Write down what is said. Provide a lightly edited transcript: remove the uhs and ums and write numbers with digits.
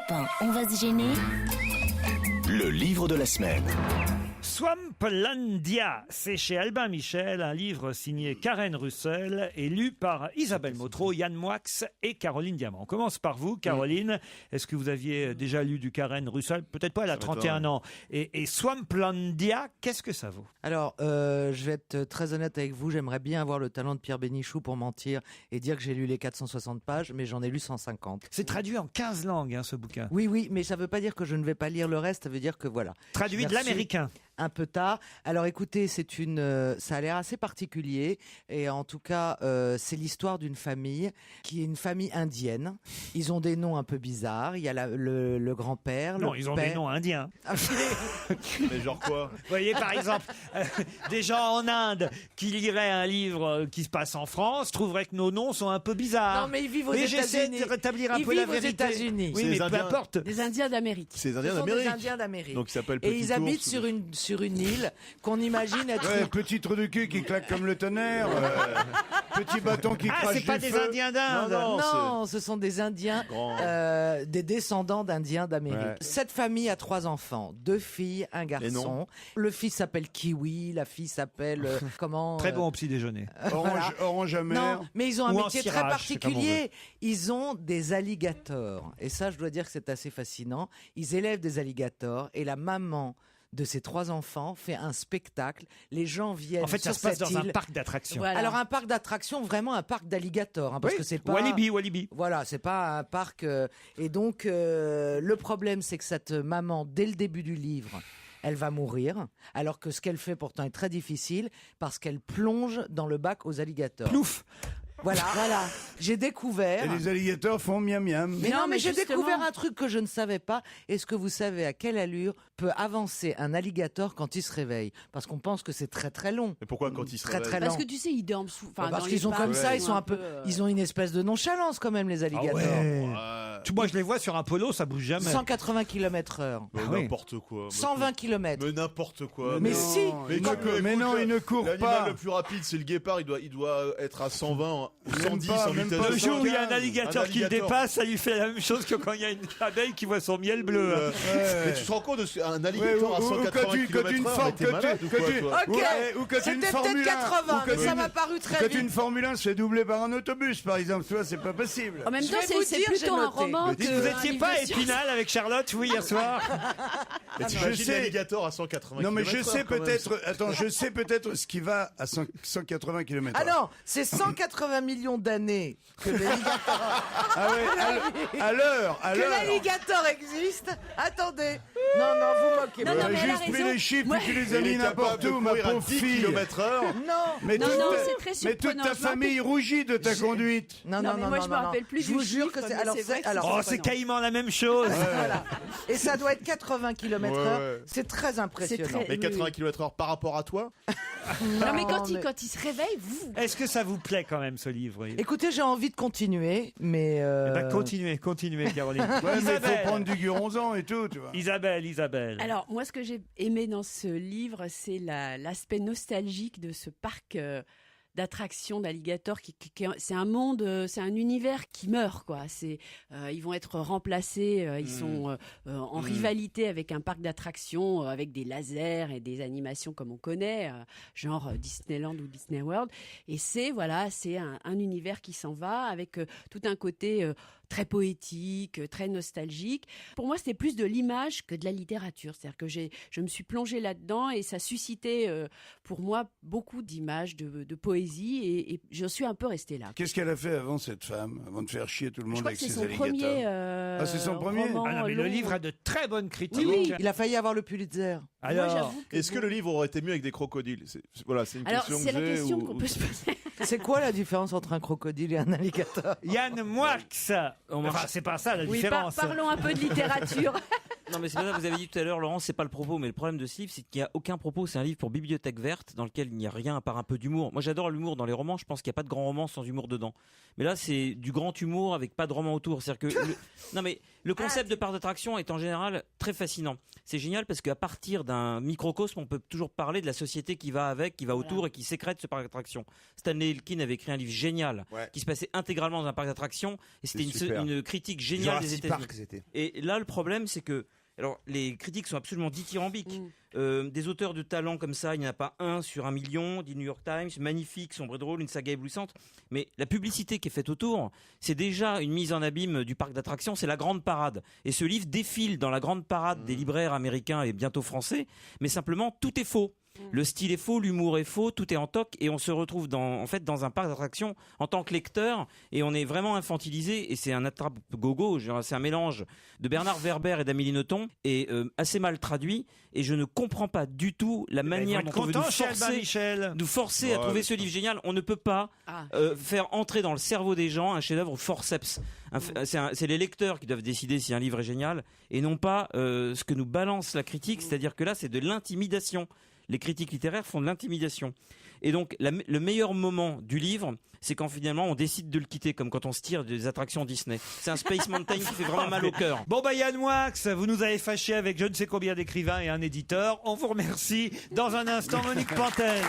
Europe 1, on va se gêner. Le livre de la semaine. Swamplandia, c'est chez Albin Michel, un livre signé Karen Russell et lu par Isabelle Motro, Yann Moix et Caroline Diamant. On commence par vous, Caroline. Est-ce que vous aviez déjà lu du Karen Russell? Peut-être pas, elle a 31 ans. Et Swamplandia, qu'est-ce que ça vaut? Alors, je vais être très honnête avec vous, j'aimerais bien avoir le talent de Pierre Bénichou pour mentir et dire que j'ai lu les 460 pages, mais j'en ai lu 150. C'est traduit en 15 langues, ce bouquin. Oui, mais ça veut pas dire que je ne vais pas lire le reste, ça veut dire que voilà. Traduit de l'américain. Un peu tard. Alors écoutez, ça a l'air assez particulier et en tout cas, c'est l'histoire d'une famille qui est une famille indienne. Ils ont des noms un peu bizarres. Il y a le grand-père, Non, ils ont des noms indiens. Mais genre quoi? Vous voyez, par exemple, des gens en Inde qui liraient un livre qui se passe en France trouveraient que nos noms sont un peu bizarres. Non, mais ils vivent aux j'essaie États-Unis. de rétablir un Ils peu la vivent aux vérité. États-Unis. Oui, C'est mais les peu Indiens. importe. Des Indiens d'Amérique. C'est les Indiens Ce sont des d'Amérique. Indiens d'Amérique. Donc ils s'appellent Et Petit ils habitent Ours. sur une île qu'on imagine être... Ouais, petit trou de cul qui claque comme le tonnerre. Petit bâton qui Ah, crache c'est pas du des feu. Indiens d'Inde. Non, ce sont des Indiens, Grand. des descendants d'Indiens d'Amérique. Ouais. Cette famille a 3 enfants, 2 filles, un garçon. noms? Le fils s'appelle Kiwi, la fille s'appelle comment Très bon au petit déjeuner. Orange amer. Non, mais ils ont un Ou en métier cirage, très c'est comme on particulier. Ils ont des alligators. Et ça, je dois dire que c'est assez fascinant. Ils élèvent des alligators et la maman de ces 3 enfants fait un spectacle. Les gens viennent En fait, ça sur se passe cette dans un île. parc d'attractions. Voilà. Alors un parc d'attractions, vraiment un parc d'alligators, hein, parce Oui, que c'est pas Walibi. Voilà, c'est pas un parc. Et donc, le problème, c'est que cette maman, dès le début du livre, elle va mourir, alors que ce qu'elle fait pourtant est très difficile, parce qu'elle plonge dans le bac aux alligators. Plouf. Voilà. J'ai découvert. Et les alligators font miam miam. Mais non, mais j'ai justement. découvert un truc que je ne savais pas. Est-ce que vous savez à quelle allure peut avancer un alligator quand il se réveille? Parce qu'on pense que c'est très très long. Mais pourquoi quand ils se Très réveillent très Parce long. que tu sais, ils dorment sous. Enfin, Parce dans qu'ils les sont comme parcs, ça, ils sont un peu, euh, ils ont une espèce de nonchalance quand même, les Ah alligators. ouais. Moi, je les vois sur un polo, ça bouge jamais. 180 km/h. Mais Ah oui. n'importe quoi. 120 km. Mais n'importe quoi. Mais si. Mais non, il ne court L'animal pas. le plus rapide, c'est le guépard. Il doit être à 120 ou 110 pas, en même vitesse pas. de Le jour où il y a un 115. alligator qui le dépasse, ça lui fait la même chose que quand il y a une abeille qui voit son miel bleu. Mais tu te rends compte de un Ouais, alligator à ou 180 quand tu km/h, mais formes, t'es malade ou quoi, toi? Ok. ou quand C'était une peut-être Formule 1, 80, ou mais quand ça une- m'a paru ou très quand vite. une Formule 1 se fait doubler par un autobus, par exemple, tu vois, c'est pas possible. En même Je temps, vais vous c'est dire, j'ai plutôt un noté. roman Mais que. Vous un étiez livre pas de à science. Épinal avec Charlotte, oui, hier soir? Mais je t'imagines sais. l'alligator à 180 Non, mais je km/h, sais quand même. peut-être, attends, je sais peut-être ce qui va à 180 km. Ah non, c'est 180 millions d'années que l'alligator, Ah ouais, à l'heure. que l'alligator existe. Attendez. Non, vous moquez Non, pas. non, mais elle a Juste pris raison. les chiffres Moi- et tu les Il as mis est n'importe capable de où, ma courir à pauvre 10 fille. km/h. Non. Mais Non, toute non, ta- c'est très mais toute surprenant. ta Je me rappelle- famille rougit de ta conduite. Non, mais moi, je me rappelle plus Je du vous jure chiffre, que c'est. mais Alors, c'est vrai que c'est alors, Oh, c'est quasiment la même chose. voilà. Et ça doit être 80 km/h. Ouais, ouais. C'est très impressionnant. très- Mais Oui, 80 oui. km/h par rapport à toi? Non, mais quand mais- il se réveille, vous. Est-ce que ça vous plaît quand même, ce livre? Écoutez, j'ai envie de continuer, mais. Eh ben, continuez, Caroline. Ouais, mais il faut Isabelle. prendre du guronzan et tout, tu vois. Isabelle. Alors, moi, ce que j'ai aimé dans ce livre, c'est l'aspect nostalgique de ce parc d'attractions d'alligators c'est un monde, c'est un univers qui meurt, quoi. Ils vont être remplacés, ils sont en rivalité avec un parc d'attractions avec des lasers et des animations comme on connaît, genre Disneyland ou Disney World. Et c'est un univers qui s'en va avec tout un côté très poétique, très nostalgique. Pour moi, c'était plus de l'image que de la littérature. C'est-à-dire que je me suis plongée là-dedans et ça suscitait pour moi beaucoup d'images, de poésie et je suis un peu restée là. Qu'est-ce qu'elle a fait avant, cette femme, avant de faire chier tout le Je monde crois avec que c'est ses son alligators? premier Ah, c'est son premier roman Ah non, mais le long. livre a de très bonnes critiques. Oui, il a failli avoir le Pulitzer. Alors, Moi, j'avoue Est-ce que bon. le livre aurait été mieux avec des crocodiles? Voilà, c'est une Alors, question c'est que la j'ai. question qu'on peut se poser. C'est quoi la différence entre un crocodile et un alligator? Yann Moix. Enfin, c'est pas ça la Oui, différence. parlons un peu de littérature. Non mais c'est pas ça, vous avez dit tout à l'heure Laurent, c'est pas le propos, mais le problème de ce livre c'est qu'il n'y a aucun propos, c'est un livre pour bibliothèque verte dans lequel il n'y a rien à part un peu d'humour. Moi j'adore l'humour dans les romans, je pense qu'il n'y a pas de grand roman sans humour dedans. Mais là c'est du grand humour avec pas de roman autour, c'est-à-dire que non mais le concept de parc d'attraction est en général très fascinant. c'est génial parce qu'à partir d'un microcosme, on peut toujours parler de la société qui va avec, qui va autour et qui sécrète ce parc d'attractions. Stanley Elkin avait écrit un livre génial qui se passait intégralement dans un parc d'attractions et c'était une critique géniale des États-Unis. Et là, le problème, c'est que alors, les critiques sont absolument dithyrambiques. Des auteurs de talent comme ça, il n'y en a pas un sur 1 million, dit New York Times, magnifique, sombre et drôle, une saga éblouissante. Mais la publicité qui est faite autour, c'est déjà une mise en abîme du parc d'attractions, c'est la grande parade. Et ce livre défile dans la grande parade des libraires américains et bientôt français, mais simplement tout est faux. Le style est faux, l'humour est faux, tout est en toc et on se retrouve dans un parc d'attractions en tant que lecteur et on est vraiment infantilisé et c'est un attrape-gogo, c'est un mélange de Bernard Werber et d'Amélie Nothomb et assez mal traduit et je ne comprends pas du tout la manière dont on veut nous forcer à trouver ce livre génial. On ne peut pas faire entrer dans le cerveau des gens un chef-d'œuvre forceps. C'est les lecteurs qui doivent décider si un livre est génial et non pas ce que nous balance la critique, c'est-à-dire que là c'est de l'intimidation. Les critiques littéraires font de l'intimidation. Et donc, le meilleur moment du livre, c'est quand finalement on décide de le quitter, comme quand on se tire des attractions Disney. C'est un Space Mountain qui fait vraiment mal au cœur. Bon, Yann Moix, vous nous avez fâchés avec je ne sais combien d'écrivains et un éditeur. On vous remercie. Dans un instant, Monique Pantel.